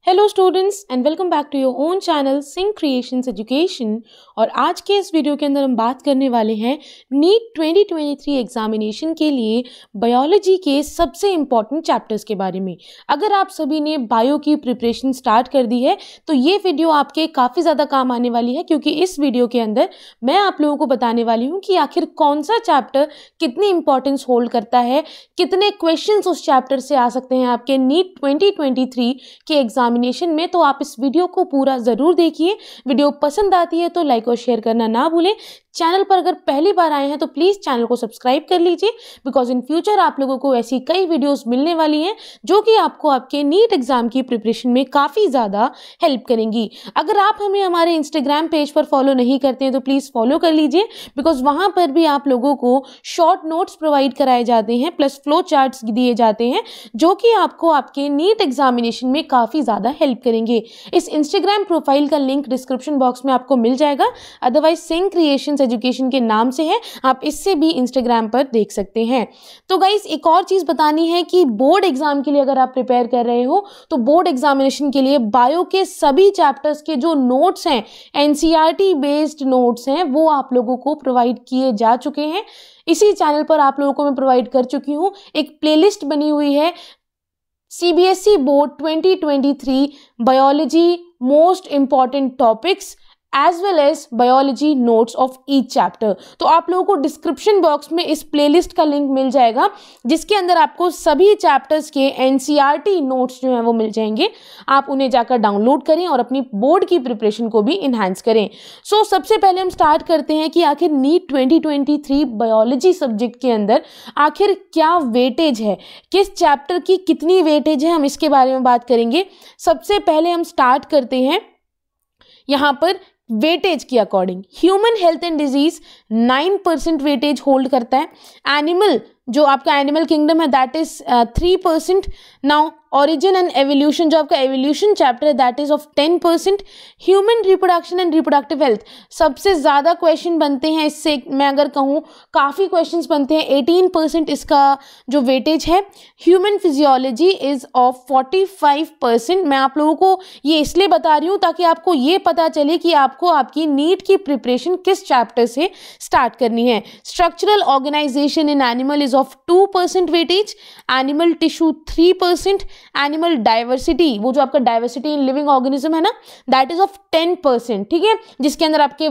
Hello students and welcome back to your own channel Sync Creations Education. और आज के इस वीडियो के अंदर हम बात करने वाले हैं नीट 2023 एग्जामिनेशन के लिए बायोलॉजी के सबसे इम्पॉर्टेंट चैप्टर्स के बारे में। अगर आप सभी ने बायो की प्रिपरेशन स्टार्ट कर दी है तो ये वीडियो आपके काफ़ी ज़्यादा काम आने वाली है, क्योंकि इस वीडियो के अंदर मैं आप लोगों को बताने वाली हूँ कि आखिर कौन सा चैप्टर कितनी इंपॉर्टेंस होल्ड करता है, कितने क्वेश्चंस उस चैप्टर से आ सकते हैं आपके नीट 2023 के एग्जामिनेशन में। तो आप इस वीडियो को पूरा जरूर देखिए। वीडियो पसंद आती है तो लाइक और शेयर करना ना भूलें। चैनल पर अगर पहली बार आए हैं तो प्लीज चैनल को सब्सक्राइब कर लीजिए, बिकॉज इन फ्यूचर आप लोगों को ऐसी कई वीडियोस मिलने वाली हैं जो कि आपको आपके नीट एग्जाम की प्रिपरेशन में काफी ज्यादा हेल्प करेंगी। अगर आप हमें हमारे इंस्टाग्राम पेज पर फॉलो नहीं करते हैं तो प्लीज फॉलो कर लीजिए, बिकॉज वहां पर भी आप लोगों को शॉर्ट नोट्स प्रोवाइड कराए जाते हैं, प्लस फ्लो चार्ट्स दिए जाते हैं जो कि आपको आपके नीट एग्जामिनेशन में काफी ज्यादा हेल्प करेंगे। इस इंस्टाग्राम प्रोफाइल का लिंक डिस्क्रिप्शन बॉक्स में आपको मिल जाएगा, अदरवाइज सिंक क्रिएशंस एजुकेशन के नाम से है, आप इससे भी इंस्टाग्राम पर देख सकते हैं। तो गाइस एक और चीज बतानी है कि बोर्ड एग्जाम के लिए अगर आप प्रिपेयर कर रहे हो तो बोर्ड एग्जामिनेशन के लिए बायो के सभी चैप्टर्स के जो नोट्स हैं, एनसीईआरटी बेस्ड नोट्स हैं, वो आप लोगों को प्रोवाइड किए जा चुके हैं। इसी चैनल पर आप लोगों को मैं प्रोवाइड कर चुकी हूँ। एक प्लेलिस्ट बनी हुई है CBSE board 2023 biology most important topics as well as biology notes of each chapter. तो आप लोगों को डिस्क्रिप्शन बॉक्स में इस प्लेलिस्ट का लिंक मिल जाएगा, जिसके अंदर आपको सभी चैप्टर्स के एनसीईआरटी नोट्स जो हैं वो मिल जाएंगे। आप उन्हें जाकर डाउनलोड करें और अपनी बोर्ड की प्रिपरेशन को भी इन्हांस करें। सो सबसे पहले हम स्टार्ट करते हैं कि आखिर नीट 2023 बायोलॉजी सब्जेक्ट के अंदर आखिर क्या वेटेज है, किस चैप्टर की कितनी वेटेज है, हम इसके बारे में बात करेंगे। सबसे पहले हम स्टार्ट करते हैं यहाँ पर वेटेज के according. Human health and disease 9% weightage hold करता है। एनिमल, जो आपका एनिमल किंगडम है, that is 3%। Now origin and evolution, जो आपका एवोल्यूशन चैप्टर है, that is of 10%। Human reproduction and reproductive health, सबसे ज्यादा क्वेश्चन बनते हैं इससे, मैं अगर कहूँ काफी क्वेश्चंस बनते हैं, 18% इसका जो वेटेज है। Human physiology is of 45%। मैं आप लोगों को ये इसलिए बता रही हूँ ताकि आपको ये पता चले कि आपको आपकी नीट की प्रिपरेशन किस चैप्टर से स्टार्ट करनी है। Structural organisation in animal is of 2% weightage. Animal tissue 3%। Animal diversity, वो जो आपका डाइवर्सिटी इन लिविंग ऑर्गेनिज्म है ना, दैट इज ऑफ 10%। ठीक है, जिसके अंदर आपके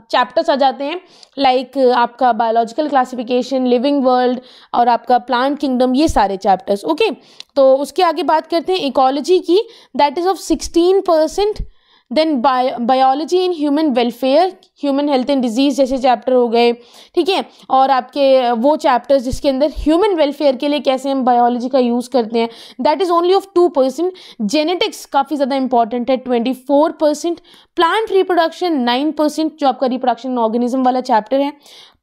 चैप्टर्स आ जाते हैं लाइक आपका बायोलॉजिकल क्लासिफिकेशन, लिविंग वर्ल्ड और आपका प्लांट किंगडम, ये सारे चैप्टर्स। ओके, तो उसके आगे बात करते हैं इकोलॉजी की, that is of 16%। Then biology in human welfare, human health and disease जैसे चैप्टर हो गए। ठीक है, और आपके वो चैप्टर्स जिसके अंदर ह्यूमन वेलफेयर के लिए कैसे हम बायोलॉजी का यूज़ करते हैं, that is only of 2%। Genetics काफ़ी ज़्यादा इंपॉर्टेंट है, 24%। प्लांट रिप्रोडक्शन 9%, जो आपका रिप्रोडक्शन ऑर्गेनिज्म वाला चैप्टर है।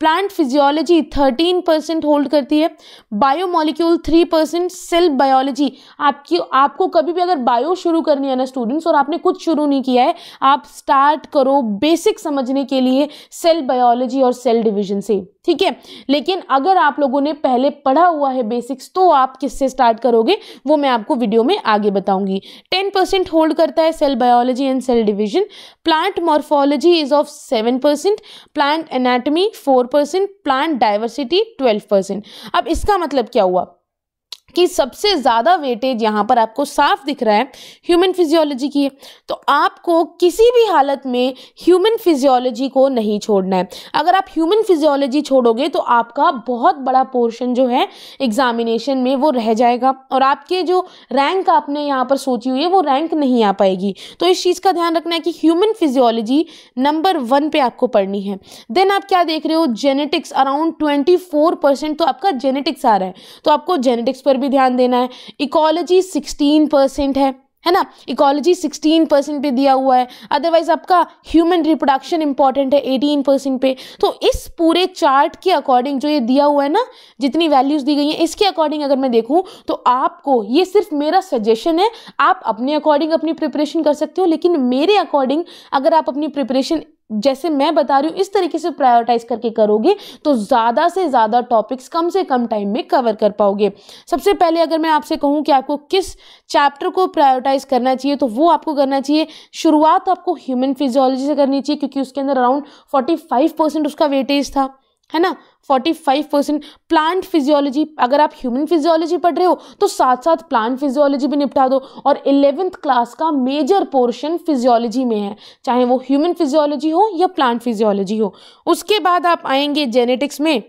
प्लांट फिजियोलॉजी 13% होल्ड करती है। बायोमोलिक्यूल 3%। सेल बायोलॉजी, आपको कभी भी अगर बायो शुरू करनी है ना स्टूडेंट्स, और आपने कुछ शुरू नहीं किया है, आप स्टार्ट करो बेसिक समझने के लिए सेल बायोलॉजी और सेल डिवीजन से। ठीक है, लेकिन अगर आप लोगों ने पहले पढ़ा हुआ है बेसिक्स तो आप किससे स्टार्ट करोगे वो मैं आपको वीडियो में आगे बताऊंगी। 10% होल्ड करता है cell biology and cell division. Plant morphology is of 7%। Plant anatomy 4%। Plant diversity 12%। अब इसका मतलब क्या हुआ कि सबसे ज़्यादा वेटेज यहाँ पर आपको साफ दिख रहा है ह्यूमन फिजियोलॉजी की है। तो आपको किसी भी हालत में ह्यूमन फिजियोलॉजी को नहीं छोड़ना है। अगर आप ह्यूमन फिजियोलॉजी छोड़ोगे तो आपका बहुत बड़ा पोर्शन जो है एग्जामिनेशन में वो रह जाएगा, और आपके जो रैंक आपने यहाँ पर सोची हुई है वो रैंक नहीं आ पाएगी। तो इस चीज़ का ध्यान रखना है कि ह्यूमन फिजियोलॉजी नंबर 1 पे आपको पढ़नी है। देन आप क्या देख रहे हो, जेनेटिक्स अराउंड 24%, तो आपका जेनेटिक्स आ रहा है, तो आपको जेनेटिक्स पर भी ध्यान देना है। इकोलॉजी 16% है ना, इकोलॉजी 16% पे दिया हुआ है। अदरवाइज आपका ह्यूमन रिप्रोडक्शन इंपॉर्टेंट है 18% पे। तो इस पूरे चार्ट के अकॉर्डिंग जो ये दिया हुआ है ना, जितनी वैल्यूज दी गई हैं, इसके अकॉर्डिंग अगर मैं देखूं तो आपको, ये सिर्फ मेरा सजेशन है, आप अपने अकॉर्डिंग अपनी प्रिपरेशन कर सकते हो, लेकिन मेरे अकॉर्डिंग अगर आप अपनी प्रिपरेशन जैसे मैं बता रही हूँ इस तरीके से प्रायोरिटाइज करके करोगे तो ज़्यादा से ज़्यादा टॉपिक्स कम से कम टाइम में कवर कर पाओगे। सबसे पहले अगर मैं आपसे कहूँ कि आपको किस चैप्टर को प्रायोरिटाइज करना चाहिए तो वो आपको करना चाहिए, शुरुआत आपको ह्यूमन फिजियोलॉजी से करनी चाहिए क्योंकि उसके अंदर अराउंड 45% उसका वेटेज था, है ना, 45%। प्लांट फिजियोलॉजी, अगर आप ह्यूमन फिजियोलॉजी पढ़ रहे हो तो साथ साथ प्लांट फिजियोलॉजी भी निपटा दो। और 11th क्लास का मेजर पोर्शन फिजियोलॉजी में है, चाहे वो ह्यूमन फिजियोलॉजी हो या प्लांट फिजियोलॉजी हो। उसके बाद आप आएंगे जेनेटिक्स में,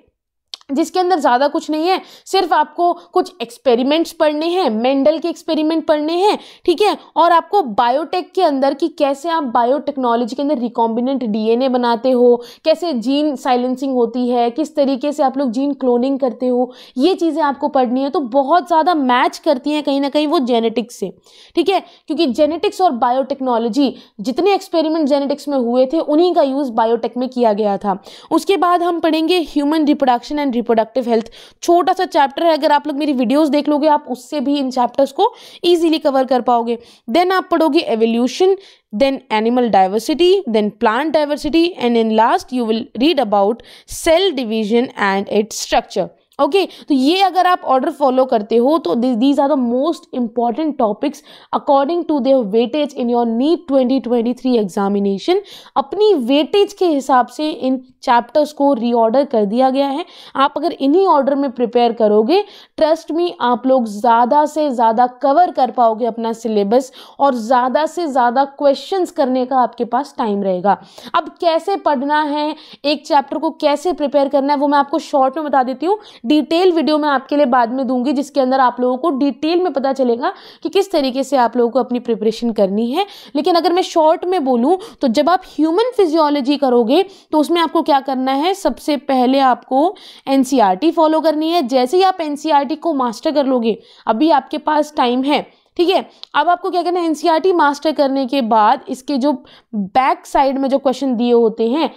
जिसके अंदर ज़्यादा कुछ नहीं है, सिर्फ आपको कुछ एक्सपेरिमेंट्स पढ़ने हैं, मेंडल के एक्सपेरिमेंट पढ़ने हैं, ठीक है। और आपको बायोटेक के अंदर कि कैसे आप बायोटेक्नोलॉजी के अंदर रिकॉम्बिनेंट डीएनए बनाते हो, कैसे जीन साइलेंसिंग होती है, किस तरीके से आप लोग जीन क्लोनिंग करते हो, ये चीज़ें आपको पढ़नी है। तो बहुत ज़्यादा मैच करती हैं कहीं ना कहीं वो जेनेटिक्स से, ठीक है, क्योंकि जेनेटिक्स और बायोटेक्नोलॉजी, जितने एक्सपेरिमेंट जेनेटिक्स में हुए थे उन्हीं का यूज़ बायोटेक में किया गया था। उसके बाद हम पढ़ेंगे human reproduction and reproductive health. छोटा सा चैप्टर है, अगर आप लोग मेरी वीडियोस देख लोगे आप उससे भी इन चैप्टर्स को इजीली कवर कर पाओगे। देन आप पढ़ोगे evolution, then animal diversity, then plant diversity, and in last you will read about cell division and its structure। Okay तो ये अगर आप ऑर्डर फॉलो करते हो तो these are the most important topics according to their weightage in your NEET 2023 examination. अपनी weightage के हिसाब से इन चैप्टर्स को रीऑर्डर कर दिया गया है। आप अगर इन्हीं ऑर्डर में प्रिपेयर करोगे, ट्रस्ट मी, आप लोग ज़्यादा से ज़्यादा कवर कर पाओगे अपना सिलेबस और ज़्यादा से ज़्यादा क्वेश्चंस करने का आपके पास टाइम रहेगा। अब कैसे पढ़ना है, एक चैप्टर को कैसे प्रिपेयर करना है, वो मैं आपको शॉर्ट में बता देती हूँ। डिटेल वीडियो मैं आपके लिए बाद में दूंगी जिसके अंदर आप लोगों को डिटेल में पता चलेगा कि किस तरीके से आप लोगों को अपनी प्रिपरेशन करनी है। लेकिन अगर मैं शॉर्ट में बोलूं तो जब आप ह्यूमन फिजियोलॉजी करोगे तो उसमें आपको क्या करना है, सबसे पहले आपको एनसीईआरटी फॉलो करनी है। जैसे ही आप एनसीईआरटी को मास्टर कर लोगे, अभी आपके पास टाइम है, ठीक है, अब आपको क्या करना है, एनसीईआरटी मास्टर करने के बाद इसके जो बैक साइड में जो क्वेश्चन दिए होते हैं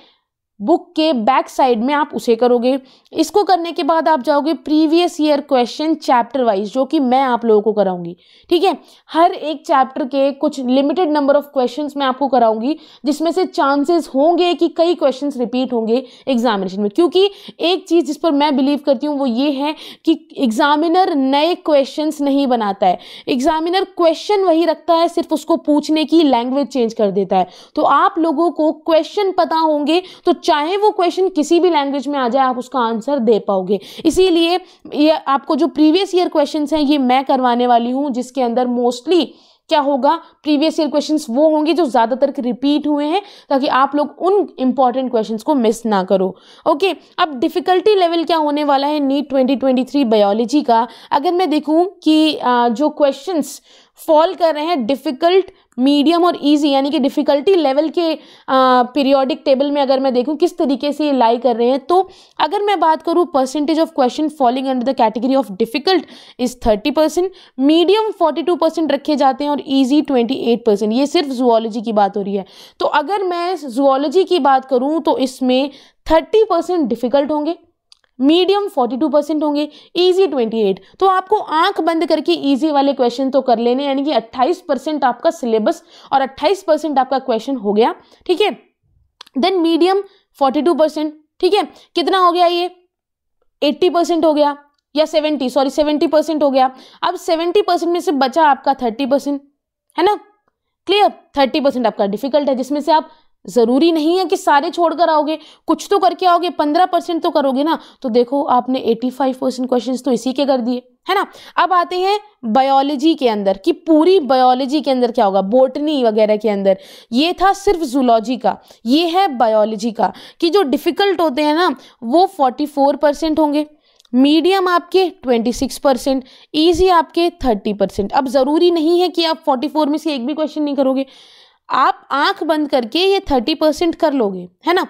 बुक के बैक साइड में आप उसे करोगे। इसको करने के बाद आप जाओगे previous year question chapter wise, जो कि मैं आप लोगों को कराऊंगी, ठीक है। हर एक चैप्टर के कुछ लिमिटेड नंबर ऑफ क्वेश्चंस मैं आपको कराऊंगी, जिसमें से चांसेस होंगे कि कई क्वेश्चंस रिपीट होंगे एग्जामिनेशन में। क्योंकि एक चीज़ जिस पर मैं बिलीव करती हूँ वो ये है कि एग्जामिनर नए क्वेश्चंस नहीं बनाता है, एग्जामिनर क्वेश्चन वही रखता है, सिर्फ उसको पूछने की लैंग्वेज चेंज कर देता है। तो आप लोगों को क्वेश्चन पता होंगे तो चाहे वो क्वेश्चन किसी भी लैंग्वेज में आ जाए आप उसका आंसर दे पाओगे। इसीलिए ये आपको जो प्रीवियस ईयर क्वेश्चंस हैं ये मैं करवाने वाली हूं, जिसके अंदर मोस्टली क्या होगा, प्रीवियस ईयर क्वेश्चंस वो होंगे जो ज़्यादातर रिपीट हुए हैं, ताकि आप लोग उन इंपॉर्टेंट क्वेश्चंस को मिस ना करो। ओके, अब डिफ़िकल्टी लेवल क्या होने वाला है नीट 2023 बायोलॉजी का, अगर मैं देखूं कि जो क्वेश्चंस फॉल कर रहे हैं डिफ़िकल्ट, मीडियम और इजी, यानी कि डिफ़िकल्टी लेवल के पीरियोडिक टेबल में अगर मैं देखूं किस तरीके से ये लाई कर रहे हैं, तो अगर मैं बात करूं percentage of question falling under the category of difficult is 30%, medium 42% रखे जाते हैं और इजी 28%। ये सिर्फ जूलॉजी की बात हो रही है। तो अगर मैं जूलॉजी की बात करूं तो इसमें 30% डिफ़िकल्ट होंगे, मीडियम 42% होंगे, इजी 28। तो आपको आंख बंद करके इजी वाले क्वेश्चन तो कर लेने, यानी कि 28% आपका सिलेबस और 28% आपका क्वेश्चन हो गया, ठीक है। देन मीडियम 42%, ठीक है, कितना हो गया ये 80% हो गया, या 70% हो गया। अब 70% में से बचा आपका 30%, है ना, क्लियर। 30% आपका डिफिकल्ट है, जिसमें से आप ज़रूरी नहीं है कि सारे छोड़कर आओगे, कुछ तो करके आओगे, 15% तो करोगे ना। तो देखो आपने 85% क्वेश्चंस तो इसी के कर दिए, है ना। अब आते हैं बायोलॉजी के अंदर कि पूरी बायोलॉजी के अंदर क्या होगा, बोटनी वगैरह के अंदर। ये था सिर्फ जूलॉजी का, ये है बायोलॉजी का कि जो डिफ़िकल्ट होते हैं ना वो 44% होंगे, मीडियम आपके 26%, ईजी आपके 30%। अब ज़रूरी नहीं है कि आप 44 में से एक भी क्वेश्चन नहीं करोगे, आप आंख बंद करके ये 30% कर लोगे, है ना।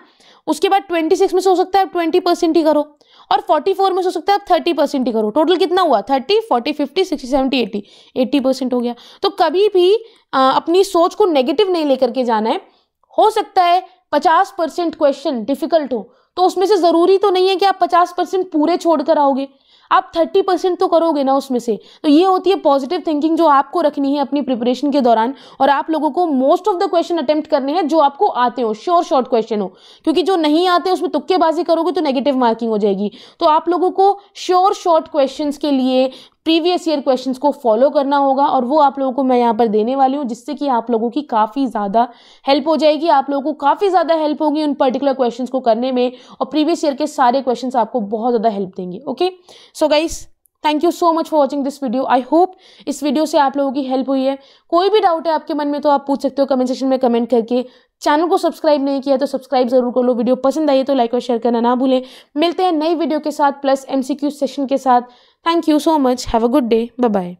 उसके बाद 26 में से हो सकता है आप 20% ही करो, और 44 में से हो सकता है आप 30% ही करो। टोटल कितना हुआ, 30, 40, 50, 60, 70, 80, 80% हो गया। तो कभी भी अपनी सोच को नेगेटिव नहीं लेकर के जाना है। हो सकता है 50% क्वेश्चन डिफिकल्ट हो, तो उसमें से ज़रूरी तो नहीं है कि आप 50% पूरे छोड़ कर आओगे। आप 30% तो करोगे ना उसमें से। तो ये होती है पॉजिटिव थिंकिंग जो आपको रखनी है अपनी प्रिपरेशन के दौरान, और आप लोगों को most of the question attempt करने हैं जो आपको आते हो, श्योर शॉर्ट क्वेश्चन हो, क्योंकि जो नहीं आते उसमें तुक्केबाजी करोगे तो नेगेटिव मार्किंग हो जाएगी। तो आप लोगों को श्योर शॉर्ट क्वेश्चंस के लिए प्रीवियस ईयर क्वेश्चंस को फॉलो करना होगा, और वो आप लोगों को मैं यहाँ पर देने वाली हूँ, जिससे कि आप लोगों की काफ़ी ज़्यादा हेल्प हो जाएगी। आप लोगों को काफ़ी ज़्यादा हेल्प होगी उन पर्टिकुलर क्वेश्चंस को करने में, और प्रीवियस ईयर के सारे क्वेश्चंस आपको बहुत ज़्यादा हेल्प देंगे। Okay, so guys, thank you so much for watching this video. I hope इस वीडियो से आप लोगों की हेल्प हुई है। कोई भी डाउट है आपके मन में तो आप पूछ सकते हो कमेंट सेक्शन में कमेंट करके। चैनल को सब्सक्राइब नहीं किया तो सब्सक्राइब जरूर कर लो। वीडियो पसंद आई तो लाइक और शेयर करना ना भूलें। मिलते हैं नई वीडियो के साथ प्लस MCQ सेशन के साथ। Thank you so much. Have a good day. Bye bye.